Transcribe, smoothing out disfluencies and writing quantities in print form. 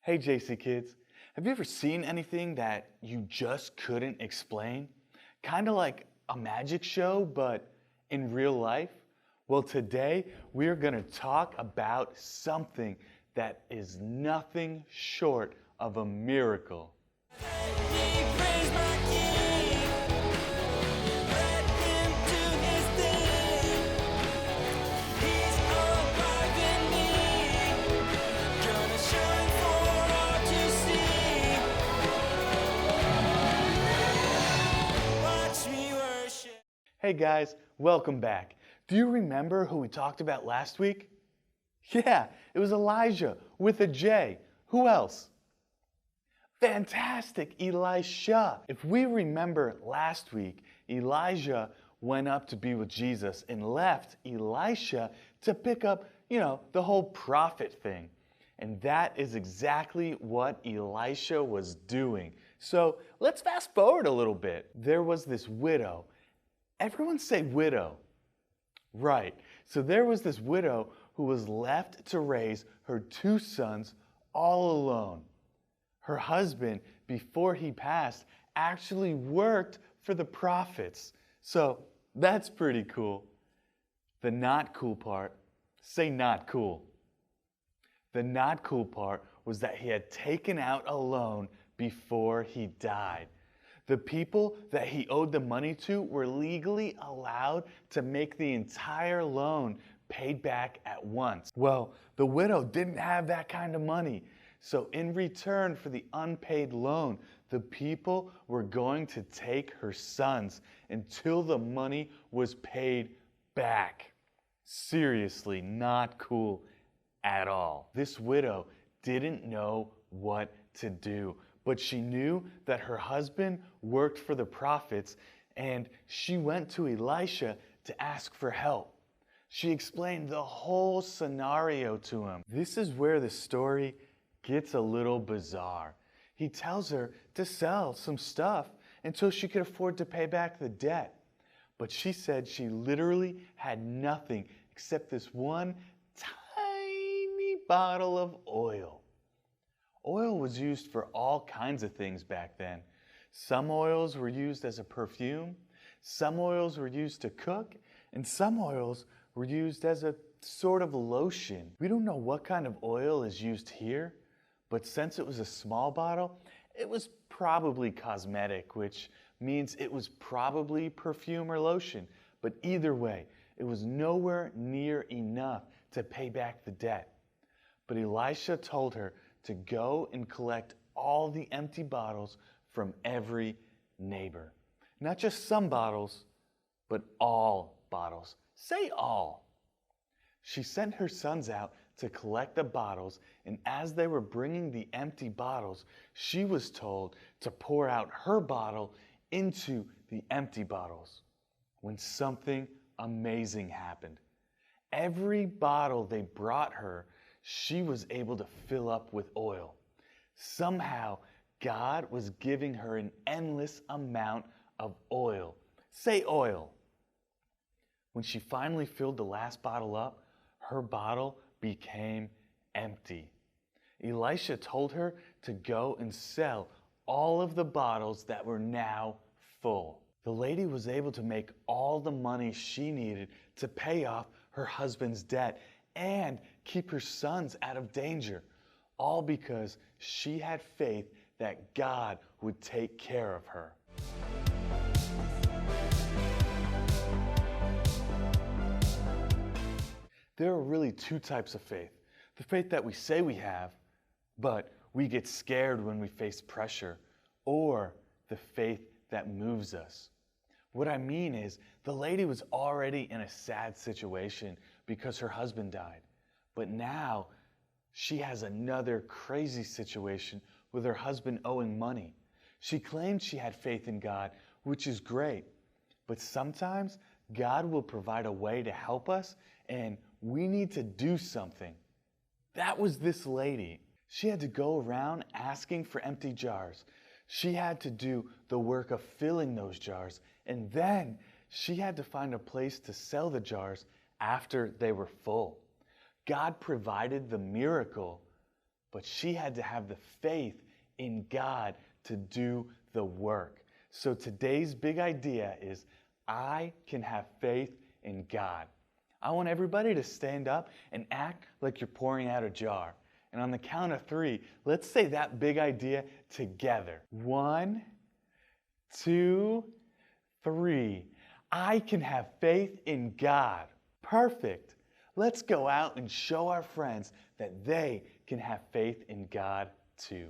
Hey JC kids, have you ever seen anything that you just couldn't explain? Kind of like a magic show, but in real life? Well, today we're going to talk about something that is nothing short of a miracle. Hey guys, welcome back. Do you remember who we talked about last week? Yeah, it was Elijah with a J. Who else? Fantastic, Elisha. If we remember last week, Elijah went up to be with Jesus and left Elisha to pick up, the whole prophet thing. And that is exactly what Elisha was doing. So let's fast forward a little bit. There was this widow. Everyone say widow. Right. So there was this widow who was left to raise her two sons all alone. Her husband, before he passed, actually worked for the prophets. So that's pretty cool. The not cool part, say not cool. The not cool part was that he had taken out a loan before he died. The people that he owed the money to were legally allowed to make the entire loan paid back at once. Well, the widow didn't have that kind of money. So in return for the unpaid loan, the people were going to take her sons until the money was paid back. Seriously, not cool at all. This widow didn't know what to do. But she knew that her husband worked for the prophets, and she went to Elisha to ask for help. She explained the whole scenario to him. This is where the story gets a little bizarre. He tells her to sell some stuff until she could afford to pay back the debt. But she said she literally had nothing except this one tiny bottle of oil. Oil was used for all kinds of things back then. Some oils were used as a perfume, some oils were used to cook, and some oils were used as a sort of lotion. We don't know what kind of oil is used here, but since it was a small bottle, it was probably cosmetic, which means it was probably perfume or lotion. But either way, it was nowhere near enough to pay back the debt. But Elisha told her to go and collect all the empty bottles from every neighbor. Not just some bottles, but all bottles. Say all. She sent her sons out to collect the bottles, and as they were bringing the empty bottles, she was told to pour out her bottle into the empty bottles. When something amazing happened. Every bottle they brought her, she was able to fill up with oil. Somehow, God was giving her an endless amount of oil. Say oil. When she finally filled the last bottle up, her bottle became empty. Elisha told her to go and sell all of the bottles that were now full. The lady was able to make all the money she needed to pay off her husband's debt and keep her sons out of danger, all because she had faith that God would take care of her. There are really two types of faith. The faith that we say we have, but we get scared when we face pressure, or the faith that moves us. What I mean is, the lady was already in a sad situation because her husband died. But now she has another crazy situation with her husband owing money. She claimed she had faith in God, which is great. But sometimes God will provide a way to help us, and we need to do something. That was this lady. She had to go around asking for empty jars. She had to do the work of filling those jars, and then she had to find a place to sell the jars after they were full. God provided the miracle, but she had to have the faith in God to do the work. So today's big idea is I can have faith in God. I want everybody to stand up and act like you're pouring out a jar. And on the count of 3, let's say that big idea together. 1, 2, 3. I can have faith in God. Perfect. Let's go out and show our friends that they can have faith in God too.